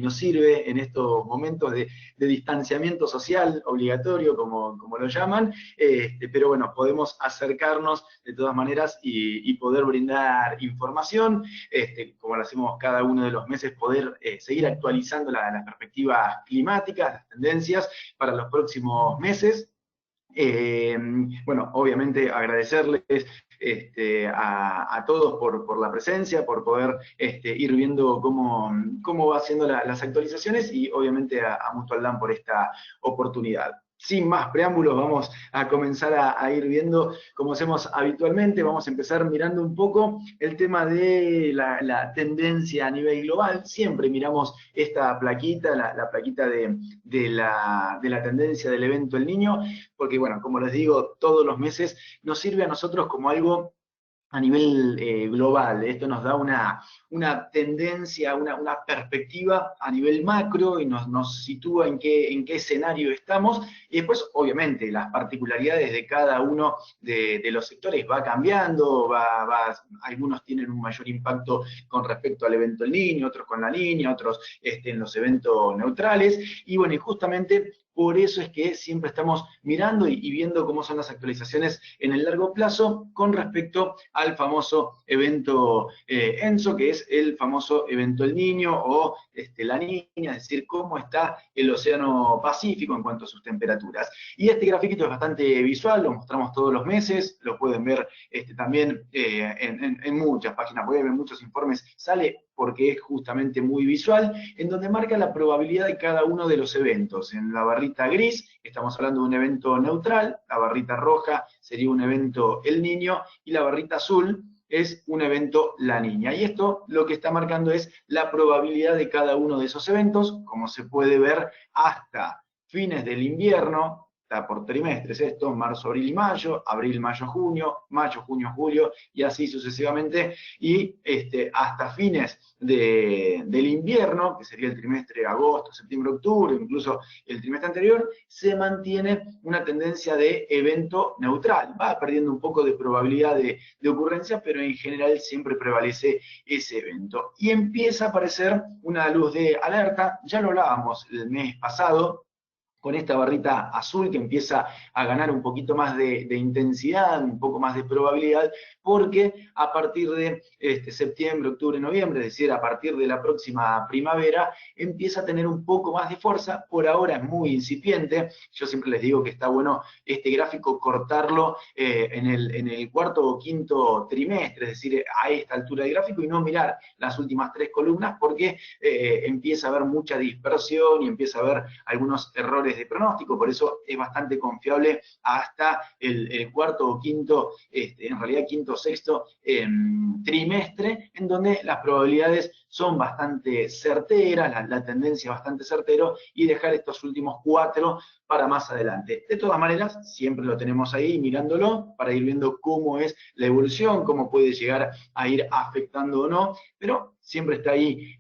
nos sirve en estos momentos de distanciamiento social obligatorio, como lo llaman, pero bueno, podemos acercarnos de todas maneras y poder brindar información, como lo hacemos cada uno de los meses, poder seguir actualizando las perspectivas climáticas, las tendencias para los próximos meses. Bueno, obviamente agradecerles a todos por la presencia, por poder ir viendo cómo va haciendo las actualizaciones y obviamente a Mutual Dan por esta oportunidad. Sin más preámbulos, vamos a comenzar a ir viendo como hacemos habitualmente. Vamos a empezar mirando un poco el tema de la tendencia a nivel global. Siempre miramos esta plaquita, la plaquita de la tendencia del evento El Niño, porque bueno, como les digo, todos los meses nos sirve a nosotros como algo a nivel global. Esto nos da una tendencia, una perspectiva a nivel macro y nos sitúa en qué escenario estamos. Y después, obviamente, las particularidades de cada uno de los sectores va cambiando, algunos tienen un mayor impacto con respecto al evento El Niño, otros con la niña, otros en los eventos neutrales. Y bueno, y justamente por eso es que siempre estamos mirando y viendo cómo son las actualizaciones en el largo plazo con respecto al famoso evento ENSO, que es el famoso evento El Niño o la niña, es decir, cómo está el océano Pacífico en cuanto a sus temperaturas. Y este grafiquito es bastante visual, lo mostramos todos los meses, lo pueden ver también en muchas páginas web, en muchos informes, sale porque es justamente muy visual, en donde marca la probabilidad de cada uno de los eventos. En la barrita gris estamos hablando de un evento neutral, la barrita roja sería un evento El Niño, y la barrita azul es un evento La Niña. Y esto lo que está marcando es la probabilidad de cada uno de esos eventos, como se puede ver hasta fines del invierno. Está por trimestres esto, marzo, abril, mayo, junio, julio, y así sucesivamente, y hasta fines del invierno, que sería el trimestre agosto, septiembre, octubre, incluso el trimestre anterior, se mantiene una tendencia de evento neutral. Va perdiendo un poco de probabilidad de ocurrencia, pero en general siempre prevalece ese evento. Y empieza a aparecer una luz de alerta, ya lo hablábamos el mes pasado, con esta barrita azul que empieza a ganar un poquito más de intensidad, un poco más de probabilidad, porque a partir de septiembre, octubre, noviembre, es decir, a partir de la próxima primavera, empieza a tener un poco más de fuerza. Por ahora es muy incipiente. Yo siempre les digo que está bueno este gráfico cortarlo en el cuarto o quinto trimestre, es decir, a esta altura de gráfico, y no mirar las últimas 3 columnas, porque empieza a haber mucha dispersión y empieza a haber algunos errores de pronóstico. Por eso es bastante confiable hasta el cuarto o quinto, en realidad quinto o sexto trimestre, en donde las probabilidades son bastante certeras, la tendencia es bastante certero, y dejar estos últimos 4 para más adelante. De todas maneras, siempre lo tenemos ahí mirándolo para ir viendo cómo es la evolución, cómo puede llegar a ir afectando o no, pero siempre está ahí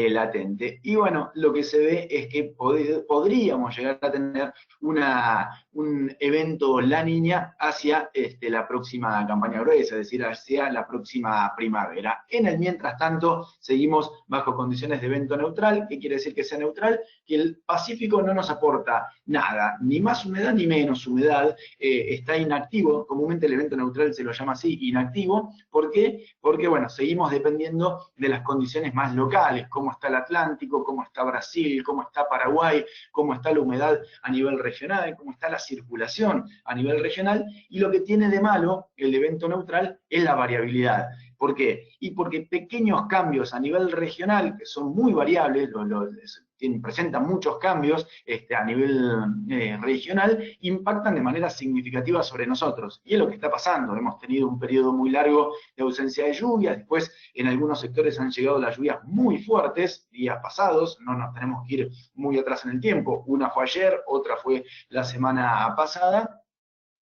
latente. Y bueno, lo que se ve es que podríamos llegar a tener un evento La Niña hacia la próxima campaña gruesa, es decir, hacia la próxima primavera. En el mientras tanto, seguimos bajo condiciones de evento neutral. ¿Qué quiere decir que sea neutral? Que el Pacífico no nos aporta nada, ni más humedad ni menos humedad, está inactivo. Comúnmente el evento neutral se lo llama así, inactivo. ¿Por qué? Porque, bueno, seguimos dependiendo de las condiciones más locales, cómo está el Atlántico, cómo está Brasil, cómo está Paraguay, cómo está la humedad a nivel regional, cómo está la circulación a nivel regional. Y lo que tiene de malo el evento neutral es la variabilidad. ¿Por qué? Y porque pequeños cambios a nivel regional, que son muy variables, presentan muchos cambios a nivel regional, impactan de manera significativa sobre nosotros. Y es lo que está pasando. Hemos tenido un periodo muy largo de ausencia de lluvia, después en algunos sectores han llegado las lluvias muy fuertes, días pasados, no nos tenemos que ir muy atrás en el tiempo. Una fue ayer, otra fue la semana pasada,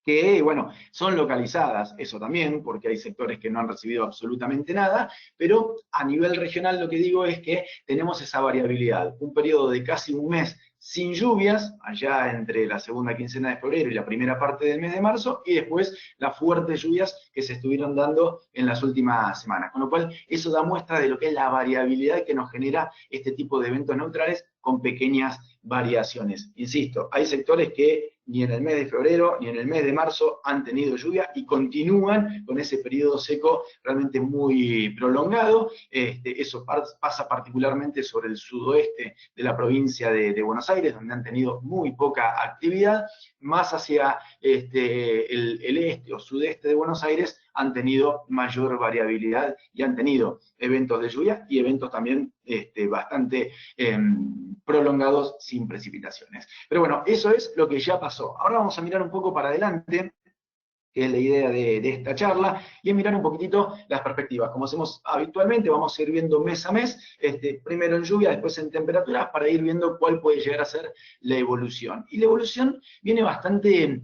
que, bueno, son localizadas, eso también, porque hay sectores que no han recibido absolutamente nada, pero a nivel regional lo que digo es que tenemos esa variabilidad, un periodo de casi un mes sin lluvias, allá entre la segunda quincena de febrero y la primera parte del mes de marzo, y después las fuertes lluvias que se estuvieron dando en las últimas semanas. Con lo cual, eso da muestra de lo que es la variabilidad que nos genera este tipo de eventos neutrales con pequeñas variaciones. Insisto, hay sectores que ni en el mes de febrero ni en el mes de marzo han tenido lluvia y continúan con ese periodo seco realmente muy prolongado. Eso pasa particularmente sobre el sudoeste de la provincia de Buenos Aires, donde han tenido muy poca actividad. Más hacia el este o sudeste de Buenos Aires han tenido mayor variabilidad y han tenido eventos de lluvia y eventos también bastante prolongados sin precipitaciones. Pero bueno, eso es lo que ya pasó. Ahora vamos a mirar un poco para adelante, que es la idea de esta charla, y es mirar un poquitito las perspectivas. Como hacemos habitualmente, vamos a ir viendo mes a mes, primero en lluvia, después en temperaturas, para ir viendo cuál puede llegar a ser la evolución. Y la evolución viene bastante,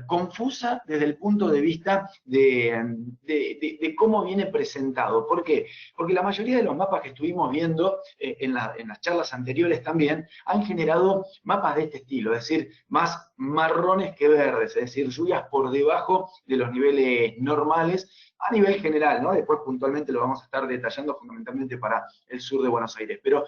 confusa desde el punto de vista de cómo viene presentado. ¿Por qué? Porque la mayoría de los mapas que estuvimos viendo en las charlas anteriores también han generado mapas de este estilo, es decir, más marrones que verdes, es decir, lluvias por debajo de los niveles normales a nivel general, ¿no? Después puntualmente lo vamos a estar detallando fundamentalmente para el sur de Buenos Aires, pero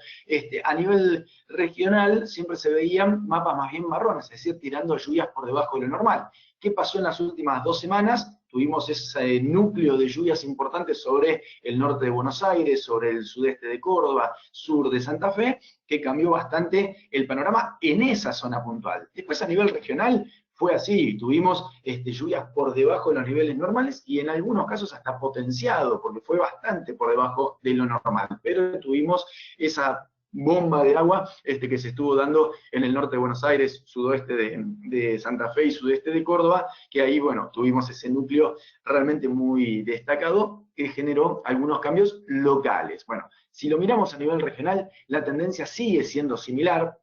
a nivel regional siempre se veían mapas más bien marrones, es decir, tirando lluvias por debajo de lo normal. ¿Qué pasó en las últimas 2 semanas? Tuvimos ese núcleo de lluvias importantes sobre el norte de Buenos Aires, sobre el sudeste de Córdoba, sur de Santa Fe, que cambió bastante el panorama en esa zona puntual. Después a nivel regional fue así, tuvimos lluvias por debajo de los niveles normales y en algunos casos hasta potenciado, porque fue bastante por debajo de lo normal, pero tuvimos esa bomba de agua que se estuvo dando en el norte de Buenos Aires, sudoeste de Santa Fe y sudeste de Córdoba, que ahí, bueno, tuvimos ese núcleo realmente muy destacado que generó algunos cambios locales. Bueno, si lo miramos a nivel regional, la tendencia sigue siendo similar,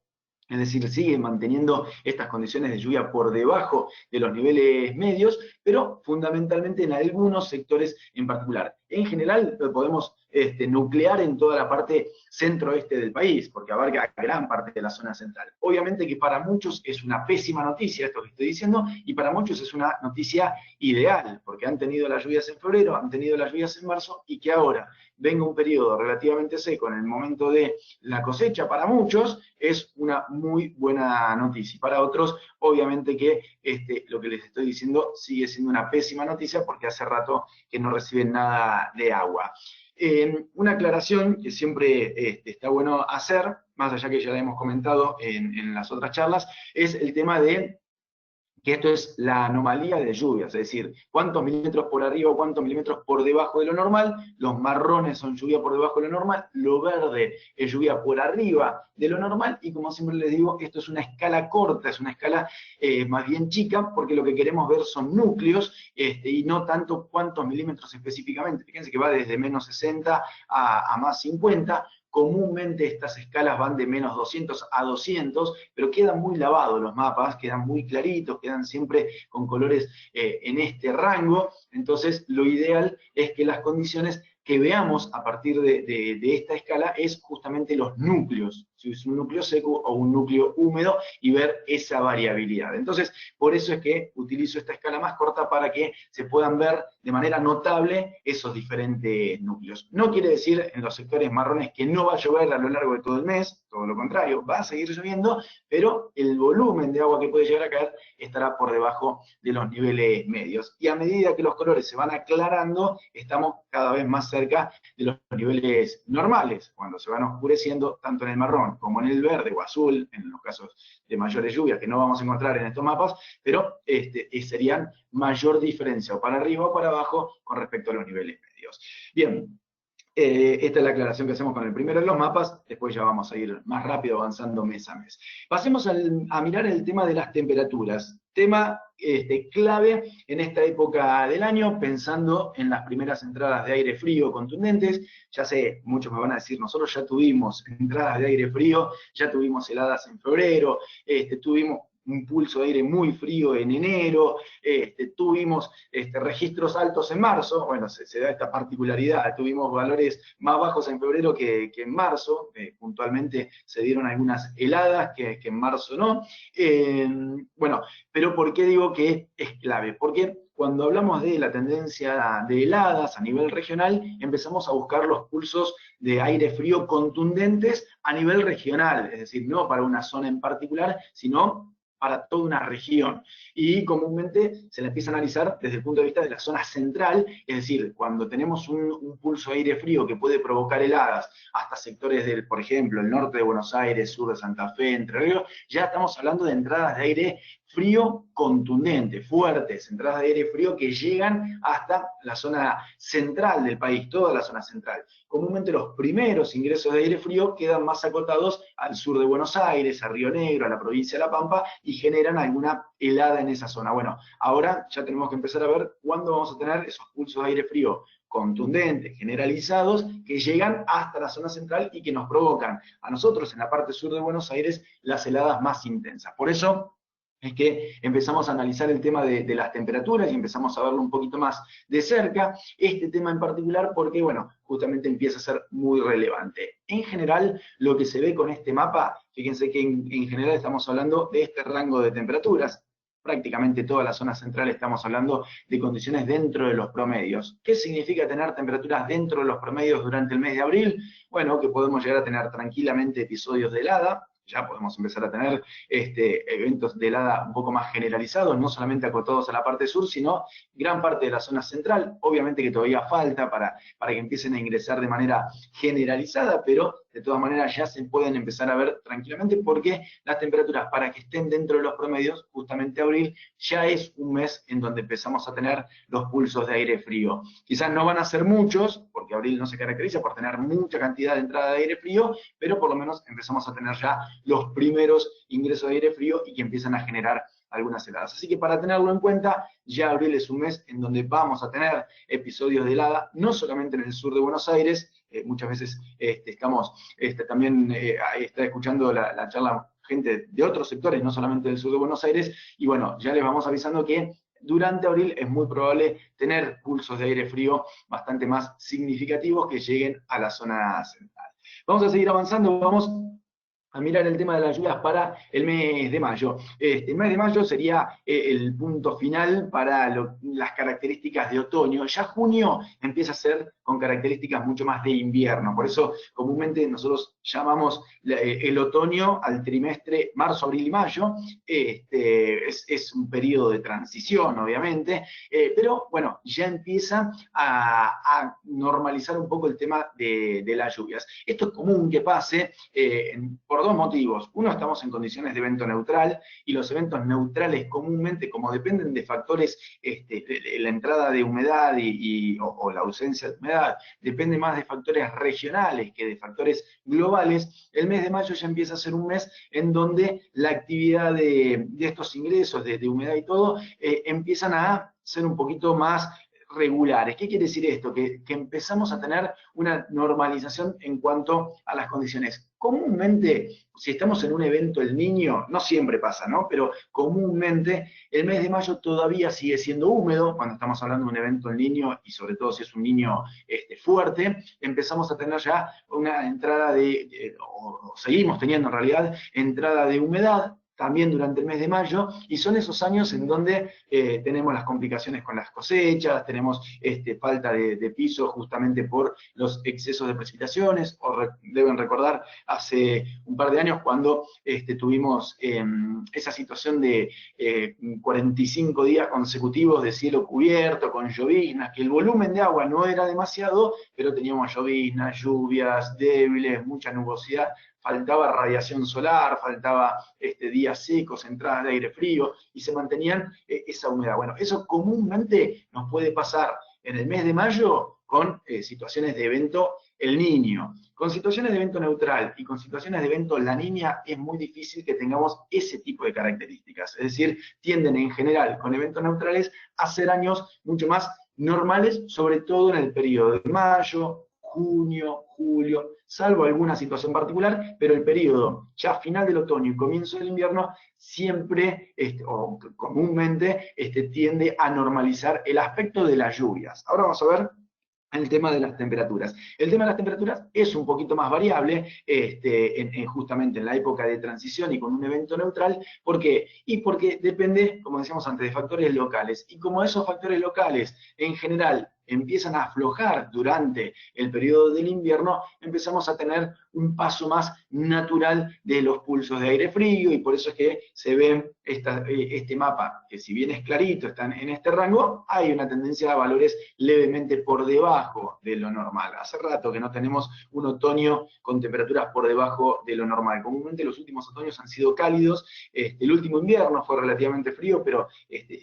es decir, sigue manteniendo estas condiciones de lluvia por debajo de los niveles medios, pero fundamentalmente en algunos sectores en particular. En general lo podemos nuclear en toda la parte centro-oeste del país, porque abarca gran parte de la zona central. Obviamente que para muchos es una pésima noticia esto que estoy diciendo, y para muchos es una noticia ideal, porque han tenido las lluvias en febrero, han tenido las lluvias en marzo, y que ahora venga un periodo relativamente seco en el momento de la cosecha, para muchos es una muy buena noticia. Y para otros, obviamente que lo que les estoy diciendo sigue siendo una pésima noticia porque hace rato que no reciben nada de agua. Una aclaración que siempre está bueno hacer, más allá que ya la hemos comentado en las otras charlas, es el tema de que esto es la anomalía de lluvias, es decir, cuántos milímetros por arriba o cuántos milímetros por debajo de lo normal. Los marrones son lluvia por debajo de lo normal, lo verde es lluvia por arriba de lo normal, y como siempre les digo, esto es una escala corta, es una escala más bien chica, porque lo que queremos ver son núcleos, y no tanto cuántos milímetros específicamente. Fíjense que va desde menos 60 a más 50, comúnmente estas escalas van de menos 200 a 200, pero quedan muy lavados los mapas, quedan muy claritos, quedan siempre con colores en este rango. Entonces lo ideal es que las condiciones que veamos a partir de esta escala es justamente los núcleos, si es un núcleo seco o un núcleo húmedo, y ver esa variabilidad. Entonces, por eso es que utilizo esta escala más corta, para que se puedan ver de manera notable esos diferentes núcleos. No quiere decir en los sectores marrones que no va a llover a lo largo de todo el mes, todo lo contrario, va a seguir lloviendo, pero el volumen de agua que puede llegar a caer estará por debajo de los niveles medios. Y a medida que los colores se van aclarando, estamos cada vez más cerca de los niveles normales, cuando se van oscureciendo tanto en el marrón como en el verde o azul, en los casos de mayores lluvias que no vamos a encontrar en estos mapas, pero serían mayor diferencia o para arriba o para abajo con respecto a los niveles medios. Bien, esta es la aclaración que hacemos con el primero de los mapas, después ya vamos a ir más rápido avanzando mes a mes. Pasemos a mirar el tema de las temperaturas, tema clave en esta época del año, pensando en las primeras entradas de aire frío contundentes. Ya sé, muchos me van a decir, nosotros ya tuvimos entradas de aire frío, ya tuvimos heladas en febrero, un pulso de aire muy frío en enero, tuvimos registros altos en marzo, bueno, se da esta particularidad, tuvimos valores más bajos en febrero que en marzo, puntualmente se dieron algunas heladas que en marzo no. Bueno, pero ¿por qué digo que es clave? Porque cuando hablamos de la tendencia de heladas a nivel regional, empezamos a buscar los pulsos de aire frío contundentes a nivel regional, es decir, no para una zona en particular, sino para toda una región. Y comúnmente se la empieza a analizar desde el punto de vista de la zona central, es decir, cuando tenemos un pulso de aire frío que puede provocar heladas hasta sectores del, por ejemplo, el norte de Buenos Aires, sur de Santa Fe, Entre Ríos, ya estamos hablando de entradas de aire frío contundente, fuertes, entradas de aire frío que llegan hasta la zona central del país, toda la zona central. Comúnmente los primeros ingresos de aire frío quedan más acotados al sur de Buenos Aires, a Río Negro, a la provincia de La Pampa, y generan alguna helada en esa zona. Bueno, ahora ya tenemos que empezar a ver cuándo vamos a tener esos pulsos de aire frío contundentes, generalizados, que llegan hasta la zona central y que nos provocan a nosotros en la parte sur de Buenos Aires las heladas más intensas. Por eso es que empezamos a analizar el tema de las temperaturas y empezamos a verlo un poquito más de cerca, este tema en particular, porque, bueno, justamente empieza a ser muy relevante. En general, lo que se ve con este mapa, fíjense que en general estamos hablando de este rango de temperaturas, prácticamente toda la zona central estamos hablando de condiciones dentro de los promedios. ¿Qué significa tener temperaturas dentro de los promedios durante el mes de abril? Bueno, que podemos llegar a tener tranquilamente episodios de helada, ya podemos empezar a tener eventos de helada un poco más generalizados, no solamente acotados a la parte sur, sino gran parte de la zona central. Obviamente que todavía falta para que empiecen a ingresar de manera generalizada, pero de todas maneras ya se pueden empezar a ver tranquilamente, porque las temperaturas, para que estén dentro de los promedios, justamente abril ya es un mes en donde empezamos a tener los pulsos de aire frío. Quizás no van a ser muchos, porque abril no se caracteriza por tener mucha cantidad de entrada de aire frío, pero por lo menos empezamos a tener ya los primeros ingresos de aire frío y que empiezan a generar algunas heladas. Así que para tenerlo en cuenta, ya abril es un mes en donde vamos a tener episodios de helada, no solamente en el sur de Buenos Aires, muchas veces estamos también está escuchando la charla gente de otros sectores, no solamente del sur de Buenos Aires, y bueno, ya les vamos avisando que durante abril es muy probable tener pulsos de aire frío bastante más significativos que lleguen a la zona central. Vamos a seguir avanzando, vamos a mirar el tema de las lluvias para el mes de mayo. El mes de mayo sería el punto final para las características de otoño. Ya junio empieza a ser con características mucho más de invierno. Por eso comúnmente nosotros llamamos el otoño al trimestre marzo, abril y mayo. Es un periodo de transición, obviamente, pero bueno, ya empieza a normalizar un poco el tema de las lluvias. Esto es común que pase por dos motivos. Uno, estamos en condiciones de evento neutral, y los eventos neutrales comúnmente, como dependen de factores, la entrada de humedad o la ausencia de humedad, depende más de factores regionales que de factores globales. El mes de mayo ya empieza a ser un mes en donde la actividad de estos ingresos de humedad y todo empiezan a ser un poquito más regulares. ¿Qué quiere decir esto? Que empezamos a tener una normalización en cuanto a las condiciones. Comúnmente, si estamos en un evento El Niño, no siempre pasa, ¿no? Pero comúnmente el mes de mayo todavía sigue siendo húmedo, cuando estamos hablando de un evento El Niño, y sobre todo si es un niño fuerte, empezamos a tener ya una entrada o seguimos teniendo en realidad, entrada de humedad, también durante el mes de mayo, y son esos años en donde tenemos las complicaciones con las cosechas, tenemos falta de piso justamente por los excesos de precipitaciones, deben recordar hace un par de años cuando tuvimos esa situación de 45 días consecutivos de cielo cubierto, con lloviznas, que el volumen de agua no era demasiado, pero teníamos lloviznas, lluvias débiles, mucha nubosidad, faltaba radiación solar, faltaba días secos, entradas de aire frío, y se mantenían esa humedad. Bueno, eso comúnmente nos puede pasar en el mes de mayo con situaciones de evento El Niño. Con situaciones de evento neutral y con situaciones de evento La Niña es muy difícil que tengamos ese tipo de características. Es decir, tienden en general con eventos neutrales a ser años mucho más normales, sobre todo en el periodo de mayo, junio, julio, salvo alguna situación particular, pero el periodo ya final del otoño y comienzo del invierno siempre, o comúnmente, tiende a normalizar el aspecto de las lluvias. Ahora vamos a ver el tema de las temperaturas. El tema de las temperaturas es un poquito más variable, justamente en la época de transición y con un evento neutral. ¿Por qué? Y porque depende, como decíamos antes, de factores locales. Y como esos factores locales, en general, empiezan a aflojar durante el periodo del invierno, empezamos a tener un paso más natural de los pulsos de aire frío, y por eso es que se ve este mapa, que si bien es clarito, está en este rango, hay una tendencia a valores levemente por debajo de lo normal. Hace rato que no tenemos un otoño con temperaturas por debajo de lo normal. Comúnmente los últimos otoños han sido cálidos, el último invierno fue relativamente frío, pero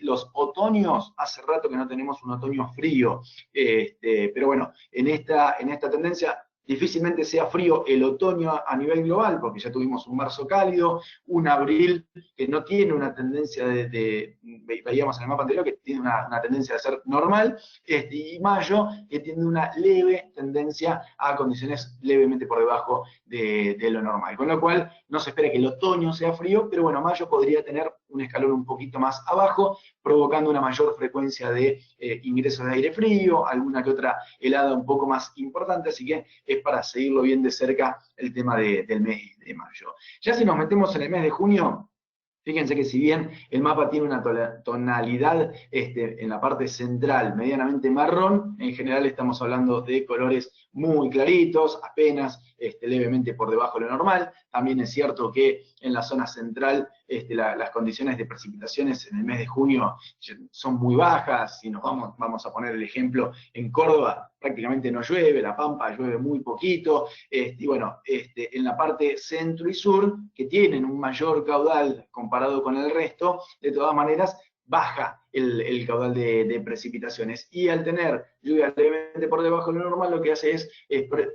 los otoños, hace rato que no tenemos un otoño frío. Pero bueno, en esta tendencia difícilmente sea frío el otoño a nivel global, porque ya tuvimos un marzo cálido, un abril que no tiene una tendencia veíamos en el mapa anterior, que tiene una tendencia de ser normal, y mayo que tiene una leve tendencia a condiciones levemente por debajo de lo normal. Con lo cual, no se espera que el otoño sea frío, pero bueno, mayo podría tener un escalón un poquito más abajo, provocando una mayor frecuencia de ingresos de aire frío, alguna que otra helada un poco más importante, así que es para seguirlo bien de cerca el tema del mes de mayo. Ya si nos metemos en el mes de junio, fíjense que si bien el mapa tiene una tonalidad en la parte central medianamente marrón, en general estamos hablando de colores muy claritos, apenas levemente por debajo de lo normal. También es cierto que en la zona central las condiciones de precipitaciones en el mes de junio son muy bajas. Si nos vamos a poner el ejemplo, en Córdoba prácticamente no llueve, La Pampa llueve muy poquito, y bueno, en la parte centro y sur, que tienen un mayor caudal comparado con el resto, de todas maneras baja el caudal de precipitaciones, y al tener lluvias levemente por debajo de lo normal, lo que hace es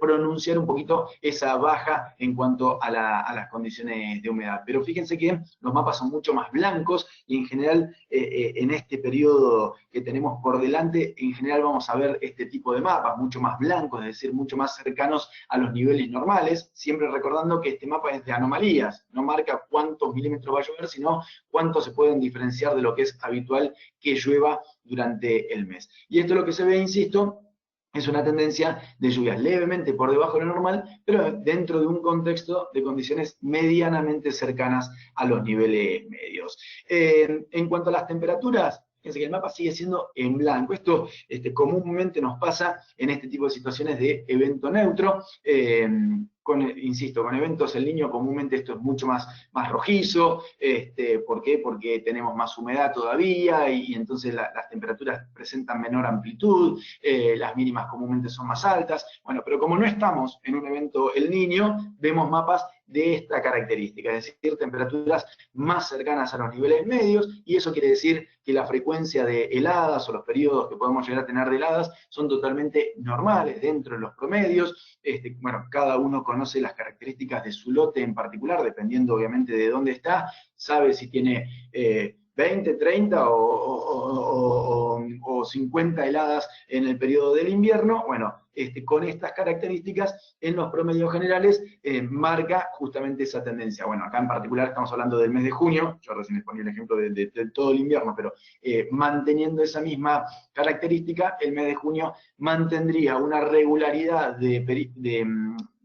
pronunciar un poquito esa baja en cuanto a las condiciones de humedad. Pero fíjense que los mapas son mucho más blancos, y en general en este periodo que tenemos por delante, en general vamos a ver este tipo de mapas, mucho más blancos, es decir, mucho más cercanos a los niveles normales, siempre recordando que este mapa es de anomalías, no marca cuántos milímetros va a llover, sino cuántos se pueden diferenciar de lo que es habitual que llueva durante el mes. Y esto es lo que se ve, insisto, es una tendencia de lluvias levemente por debajo de lo normal, pero dentro de un contexto de condiciones medianamente cercanas a los niveles medios. En cuanto a las temperaturas, fíjense que el mapa sigue siendo en blanco. Esto comúnmente nos pasa en este tipo de situaciones de evento neutro. Insisto, con eventos El Niño comúnmente esto es mucho más rojizo. ¿Por qué? Porque tenemos más humedad todavía, y entonces las temperaturas presentan menor amplitud, las mínimas comúnmente son más altas. Bueno, pero como no estamos en un evento El Niño, vemos mapas de esta característica, es decir, temperaturas más cercanas a los niveles medios, y eso quiere decir que la frecuencia de heladas o los periodos que podemos llegar a tener de heladas son totalmente normales dentro de los promedios. Bueno, cada uno conoce las características de su lote en particular, dependiendo obviamente de dónde está, sabe si tiene 20, 30 o 50 heladas en el periodo del invierno. Bueno, con estas características en los promedios generales marca justamente esa tendencia. Bueno, acá en particular estamos hablando del mes de junio, yo recién les ponía el ejemplo de todo el invierno, pero manteniendo esa misma característica, el mes de junio mantendría una regularidad de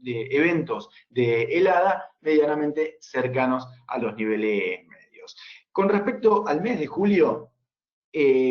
eventos de helada medianamente cercanos a los niveles medios. Con respecto al mes de julio,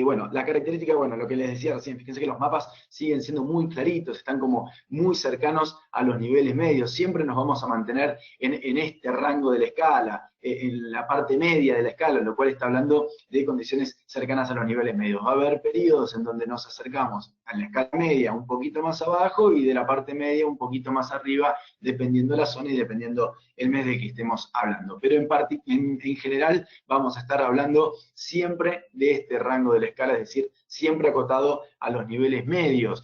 bueno, la característica, bueno, lo que les decía recién, fíjense que los mapas siguen siendo muy claritos, están como muy cercanos a los niveles medios, siempre nos vamos a mantener en este rango de la escala, en la parte media de la escala, lo cual está hablando de condiciones cercanas a los niveles medios. Va a haber periodos en donde nos acercamos a la escala media un poquito más abajo, y de la parte media un poquito más arriba, dependiendo la zona y dependiendo el mes de que estemos hablando. Pero en general vamos a estar hablando siempre de este rango de la escala, es decir, siempre acotado a los niveles medios.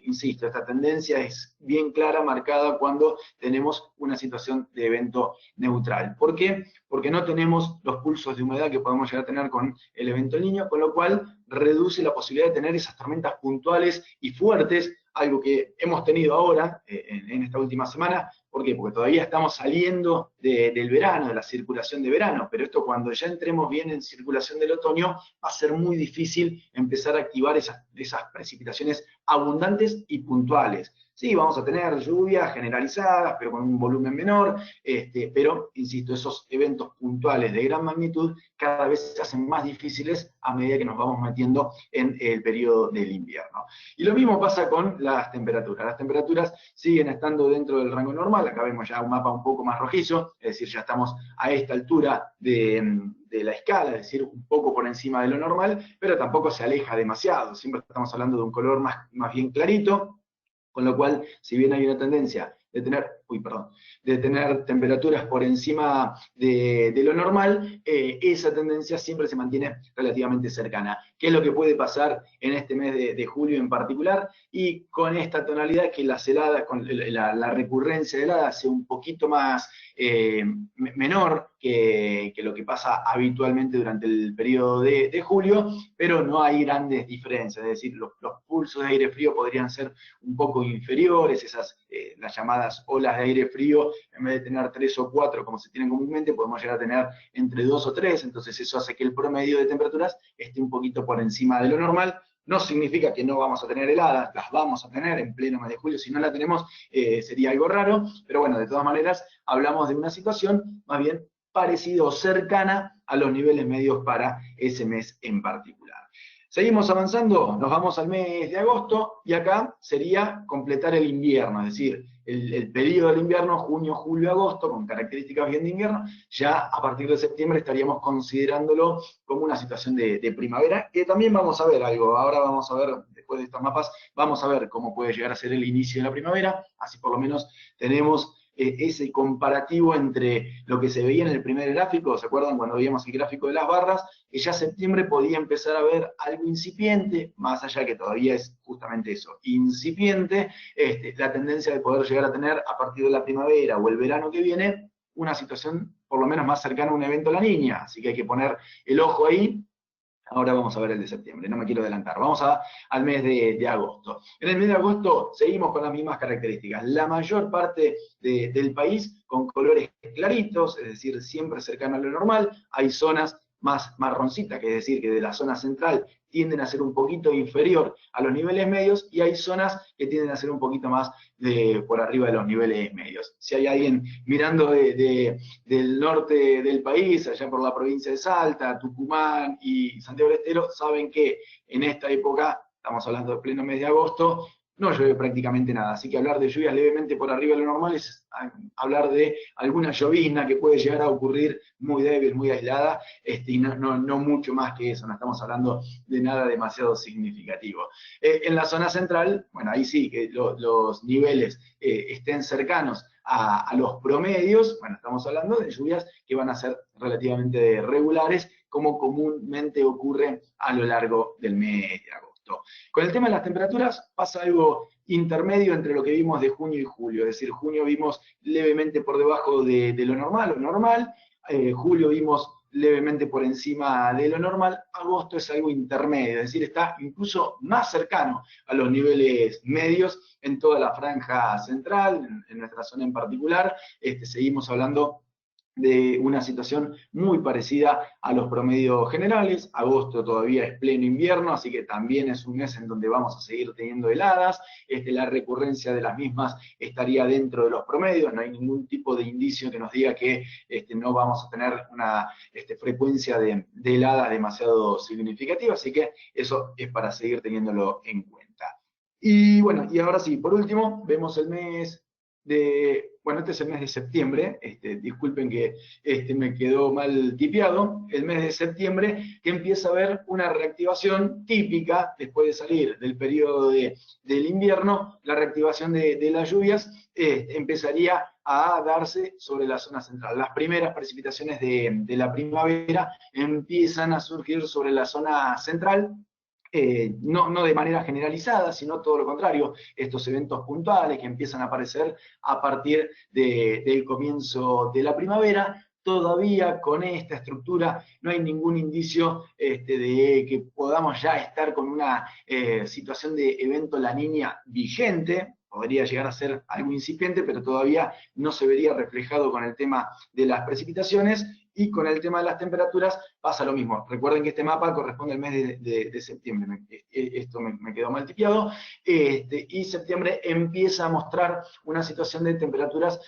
Insisto, esta tendencia es bien clara, marcada cuando tenemos una situación de evento neutral. ¿Por qué? Porque no tenemos los pulsos de humedad que podemos llegar a tener con el evento El Niño, con lo cual reduce la posibilidad de tener esas tormentas puntuales y fuertes algo que hemos tenido ahora, en esta última semana. ¿Por qué? Porque todavía estamos saliendo del verano, de la circulación de verano, pero esto cuando ya entremos bien en circulación del otoño, va a ser muy difícil empezar a activar esas precipitaciones abundantes y puntuales. Sí, vamos a tener lluvias generalizadas, pero con un volumen menor, pero, insisto, esos eventos puntuales de gran magnitud cada vez se hacen más difíciles a medida que nos vamos metiendo en el periodo del invierno. Y lo mismo pasa con las temperaturas. Las temperaturas siguen estando dentro del rango normal. Acá vemos ya un mapa un poco más rojizo, es decir, ya estamos a esta altura de la escala, es decir, un poco por encima de lo normal, pero tampoco se aleja demasiado. Siempre estamos hablando de un color más bien clarito, con lo cual, si bien hay una tendencia de tener temperaturas por encima de lo normal, esa tendencia siempre se mantiene relativamente cercana. ¿Qué es lo que puede pasar en este mes de julio en particular? Y con esta tonalidad, que las heladas, con la recurrencia de heladas sea un poquito más menor que lo que pasa habitualmente durante el periodo de julio, pero no hay grandes diferencias, es decir, los pulsos de aire frío podrían ser un poco inferiores, las llamadas olas de aire frío, en vez de tener 3 o 4 como se tienen comúnmente, podemos llegar a tener entre 2 o 3, entonces eso hace que el promedio de temperaturas esté un poquito por encima de lo normal. No significa que no vamos a tener heladas, las vamos a tener en pleno mes de julio, si no la tenemos sería algo raro, pero bueno, de todas maneras hablamos de una situación más bien parecida o cercana a los niveles medios para ese mes en particular. Seguimos avanzando, nos vamos al mes de agosto, y acá sería completar el invierno, es decir, el periodo del invierno, junio, julio, agosto, con características bien de invierno. Ya a partir de septiembre estaríamos considerándolo como una situación de primavera, que también vamos a ver algo. Ahora vamos a ver, después de estos mapas, vamos a ver cómo puede llegar a ser el inicio de la primavera, así por lo menos tenemos ese comparativo entre lo que se veía en el primer gráfico. ¿Se acuerdan cuando veíamos el gráfico de las barras? Que ya septiembre podía empezar a ver algo incipiente, más allá que todavía es justamente eso, incipiente, la tendencia de poder llegar a tener a partir de la primavera o el verano que viene, una situación por lo menos más cercana a un evento La Niña. Así que hay que poner el ojo ahí. Ahora vamos a ver el de septiembre, no me quiero adelantar. Vamos al mes de agosto. En el mes de agosto seguimos con las mismas características. La mayor parte del país con colores claritos, es decir, siempre cercano a lo normal. Hay zonas más marroncitas, que es decir, que de la zona central tienden a ser un poquito inferior a los niveles medios, y hay zonas que tienden a ser un poquito más por arriba de los niveles medios. Si hay alguien mirando del norte del país, allá por la provincia de Salta, Tucumán y Santiago del Estero, saben que en esta época, estamos hablando de pleno mes de agosto, no llueve prácticamente nada. Así que hablar de lluvias levemente por arriba de lo normal es hablar de alguna llovizna que puede llegar a ocurrir muy débil, muy aislada, y no mucho más que eso. No estamos hablando de nada demasiado significativo. En la zona central, bueno, ahí sí, que los niveles estén cercanos a los promedios. Bueno, estamos hablando de lluvias que van a ser relativamente regulares, como comúnmente ocurre a lo largo del mes de agosto. Con el tema de las temperaturas pasa algo intermedio entre lo que vimos de junio y julio, es decir, junio vimos levemente por debajo de lo normal, julio vimos levemente por encima de lo normal, agosto es algo intermedio, es decir, está incluso más cercano a los niveles medios en toda la franja central, en nuestra zona en particular. Seguimos hablando de una situación muy parecida a los promedios generales. Agosto todavía es pleno invierno, así que también es un mes en donde vamos a seguir teniendo heladas. La recurrencia de las mismas estaría dentro de los promedios, no hay ningún tipo de indicio que nos diga que no vamos a tener una frecuencia de heladas demasiado significativa, así que eso es para seguir teniéndolo en cuenta. Y bueno, y ahora sí, por último, vemos el mes bueno, este es el mes de septiembre, disculpen que me quedó mal tipeado, el mes de septiembre, que empieza a haber una reactivación típica, después de salir del periodo del invierno, la reactivación de las lluvias empezaría a darse sobre la zona central. Las primeras precipitaciones de la primavera empiezan a surgir sobre la zona central, no de manera generalizada, sino todo lo contrario, estos eventos puntuales que empiezan a aparecer a partir del comienzo de la primavera, todavía con esta estructura no hay ningún indicio de que podamos ya estar con una situación de evento La Niña vigente. Podría llegar a ser algo incipiente, pero todavía no se vería reflejado con el tema de las precipitaciones. Y con el tema de las temperaturas pasa lo mismo. Recuerden que este mapa corresponde al mes de septiembre. Esto me quedó mal tipiado. Y septiembre empieza a mostrar una situación de temperaturas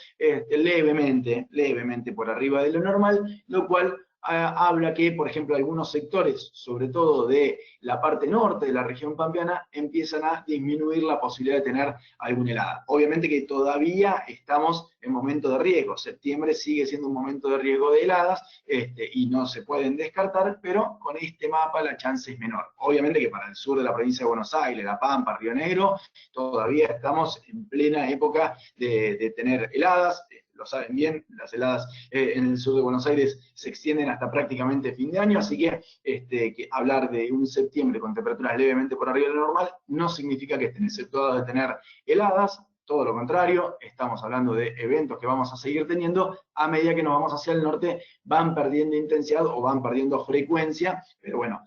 levemente por arriba de lo normal, lo cual habla que, por ejemplo, algunos sectores, sobre todo de la parte norte de la región pampeana, empiezan a disminuir la posibilidad de tener alguna helada. Obviamente que todavía estamos en momento de riesgo. Septiembre sigue siendo un momento de riesgo de heladas y no se pueden descartar, pero con este mapa la chance es menor. Obviamente que para el sur de la provincia de Buenos Aires, La Pampa, Río Negro, todavía estamos en plena época de tener heladas. Lo saben bien, las heladas en el sur de Buenos Aires se extienden hasta prácticamente fin de año, así que hablar de un septiembre con temperaturas levemente por arriba de lo normal no significa que estén exceptuados de tener heladas. Todo lo contrario, estamos hablando de eventos que vamos a seguir teniendo a medida que nos vamos hacia el norte, van perdiendo intensidad o van perdiendo frecuencia, pero bueno,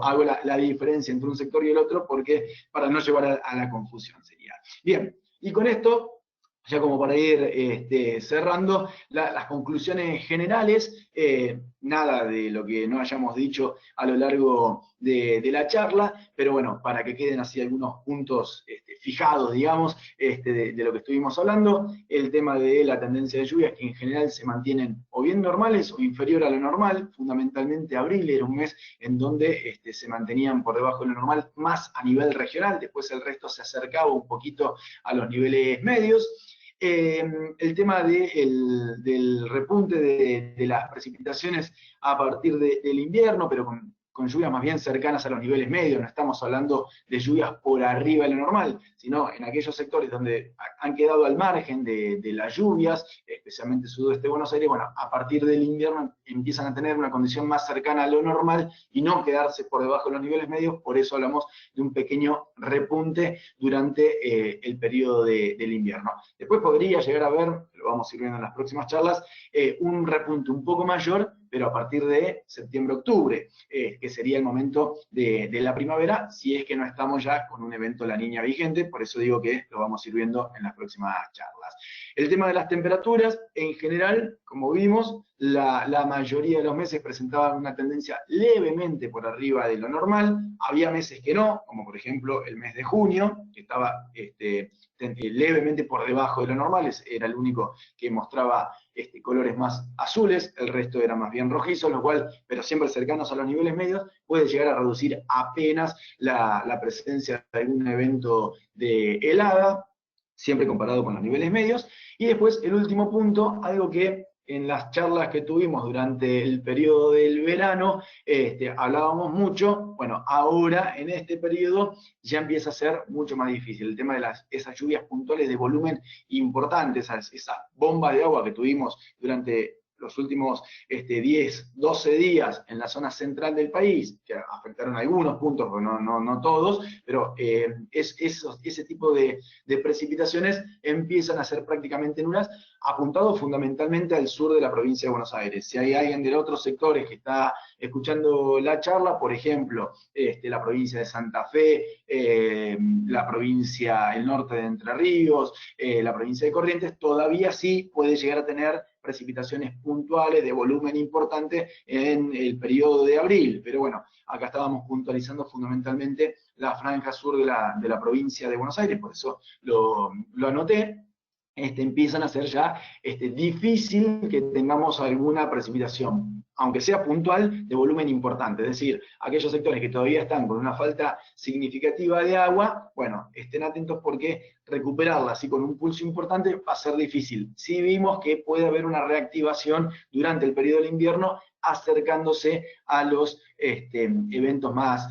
hago la diferencia entre un sector y el otro porque para no llevar a la confusión sería. Bien, y con esto, ya como para ir cerrando, las conclusiones generales, nada de lo que no hayamos dicho a lo largo de la charla, pero bueno, para que queden así algunos puntos fijados, digamos, de lo que estuvimos hablando, el tema de la tendencia de lluvias que en general se mantienen o bien normales o inferior a lo normal, fundamentalmente abril era un mes en donde se mantenían por debajo de lo normal, más a nivel regional, después el resto se acercaba un poquito a los niveles medios. El tema del repunte de las precipitaciones a partir del invierno, pero con lluvias más bien cercanas a los niveles medios, no estamos hablando de lluvias por arriba de lo normal, sino en aquellos sectores donde han quedado al margen de las lluvias, especialmente sudoeste de Buenos Aires, bueno, a partir del invierno empiezan a tener una condición más cercana a lo normal y no quedarse por debajo de los niveles medios, por eso hablamos de un pequeño repunte durante el periodo del invierno. Después podría llegar a ver, lo vamos a ir viendo en las próximas charlas, un repunte un poco mayor, pero a partir de septiembre-octubre, que sería el momento de la primavera, si es que no estamos ya con un evento La Niña vigente, por eso digo que lo vamos a ir viendo en las próximas charlas. El tema de las temperaturas, en general, como vimos, la mayoría de los meses presentaban una tendencia levemente por arriba de lo normal, había meses que no, como por ejemplo el mes de junio, que estaba levemente por debajo de lo normal, era el único que mostraba colores más azules, el resto era más bien rojizo, lo cual, pero siempre cercanos a los niveles medios, puede llegar a reducir apenas la presencia de algún evento de helada, siempre comparado con los niveles medios. Y después, el último punto, algo que en las charlas que tuvimos durante el periodo del verano, hablábamos mucho, bueno, ahora en este periodo ya empieza a ser mucho más difícil. El tema de esas lluvias puntuales de volumen importante, esas bombas de agua que tuvimos durante los últimos 10, 12 días en la zona central del país, que afectaron algunos puntos, pero no todos, pero ese tipo de precipitaciones empiezan a ser prácticamente nulas, apuntado fundamentalmente al sur de la provincia de Buenos Aires. Si hay alguien de otros sectores que está escuchando la charla, por ejemplo, la provincia de Santa Fe, la provincia, el norte de Entre Ríos, la provincia de Corrientes, todavía sí puede llegar a tener precipitaciones puntuales de volumen importante en el periodo de abril, pero bueno, acá estábamos puntualizando fundamentalmente la franja sur de la provincia de Buenos Aires, por eso lo anoté. Empiezan a ser ya difícil que tengamos alguna precipitación, aunque sea puntual, de volumen importante. Es decir, aquellos sectores que todavía están con una falta significativa de agua, bueno, estén atentos porque recuperarla así con un pulso importante va a ser difícil. Sí vimos que puede haber una reactivación durante el periodo del invierno, acercándose a los eventos más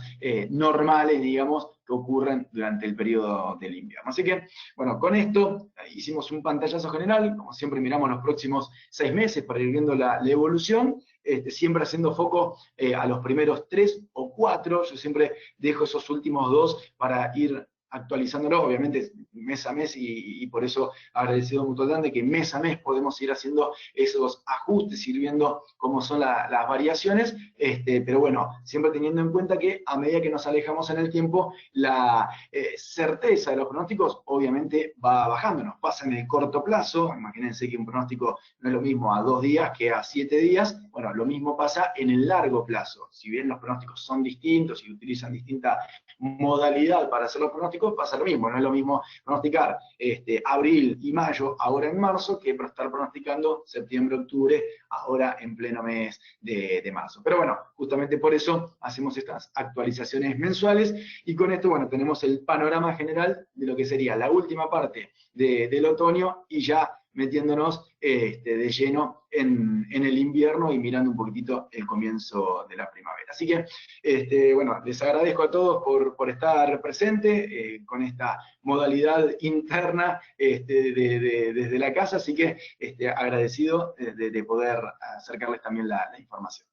normales, digamos, que ocurren durante el periodo del invierno. Así que, bueno, con esto hicimos un pantallazo general, como siempre miramos los próximos 6 meses para ir viendo la evolución, siempre haciendo foco a los primeros 3 o 4, yo siempre dejo esos últimos 2 para ir actualizándolo, obviamente mes a mes, y por eso agradecido a Mutual Dan de que mes a mes podemos ir haciendo esos ajustes, ir viendo cómo son las variaciones, pero bueno, siempre teniendo en cuenta que a medida que nos alejamos en el tiempo, la certeza de los pronósticos obviamente va bajando, nos pasa en el corto plazo, imagínense que un pronóstico no es lo mismo a 2 días que a 7 días, bueno, lo mismo pasa en el largo plazo, si bien los pronósticos son distintos y utilizan distinta modalidad para hacer los pronósticos, pasa lo mismo, no es lo mismo pronosticar abril y mayo ahora en marzo que estar pronosticando septiembre, octubre, ahora en pleno mes de marzo. Pero bueno, justamente por eso hacemos estas actualizaciones mensuales y con esto, bueno, tenemos el panorama general de lo que sería la última parte del otoño y ya metiéndonos de lleno en el invierno y mirando un poquitito el comienzo de la primavera. Así que, bueno, les agradezco a todos por estar presentes con esta modalidad interna desde la casa, así que agradecido de poder acercarles también la información.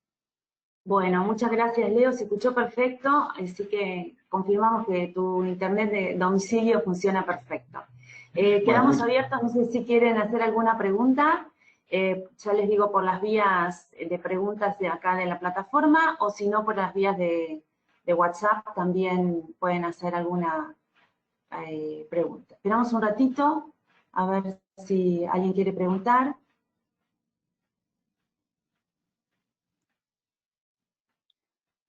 Bueno, muchas gracias, Leo, se escuchó perfecto, así que confirmamos que tu internet de domicilio funciona perfecto. Quedamos abiertos, no sé si quieren hacer alguna pregunta, ya les digo por las vías de preguntas de acá de la plataforma, o si no por las vías de WhatsApp también pueden hacer alguna pregunta. Esperamos un ratito, a ver si alguien quiere preguntar.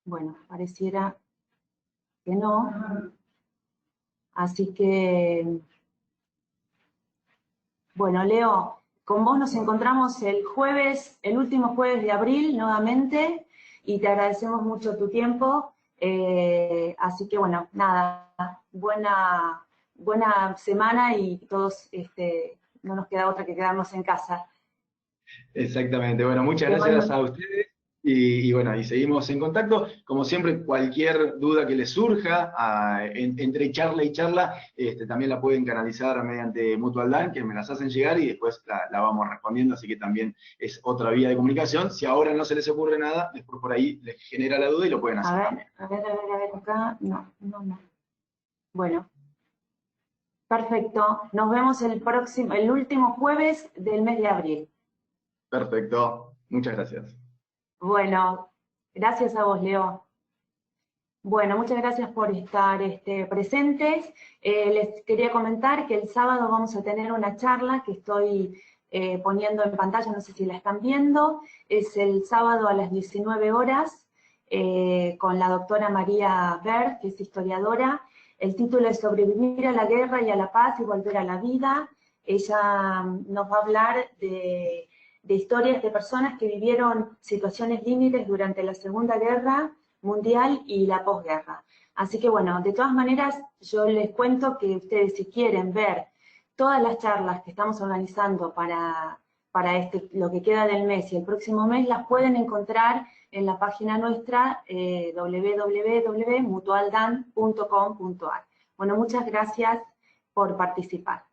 Bueno, pareciera que no. Así que, bueno, Leo, con vos nos encontramos el jueves, el último jueves de abril nuevamente, y te agradecemos mucho tu tiempo. Así que, bueno, nada, buena semana y todos, no nos queda otra que quedarnos en casa. Exactamente, bueno, muchas gracias a ustedes. Y bueno, y seguimos en contacto. Como siempre, cualquier duda que les surja entre charla y charla, también la pueden canalizar mediante Mutual Dan, que me las hacen llegar y después la vamos respondiendo, así que también es otra vía de comunicación. Si ahora no se les ocurre nada, después por ahí les genera la duda y lo pueden hacer también. A ver, acá, no. Bueno, perfecto. Nos vemos el último jueves del mes de abril. Perfecto, muchas gracias. Bueno, gracias a vos, Leo. Bueno, muchas gracias por estar presentes. Les quería comentar que el sábado vamos a tener una charla que estoy poniendo en pantalla, no sé si la están viendo. Es el sábado a las 19 horas con la doctora María Ver, que es historiadora. El título es Sobrevivir a la guerra y a la paz y volver a la vida. Ella nos va a hablar de historias de personas que vivieron situaciones límites durante la Segunda Guerra Mundial y la posguerra. Así que bueno, de todas maneras, yo les cuento que ustedes si quieren ver todas las charlas que estamos organizando para lo que queda del mes y el próximo mes, las pueden encontrar en la página nuestra www.mutualdan.com.ar. Bueno, muchas gracias por participar.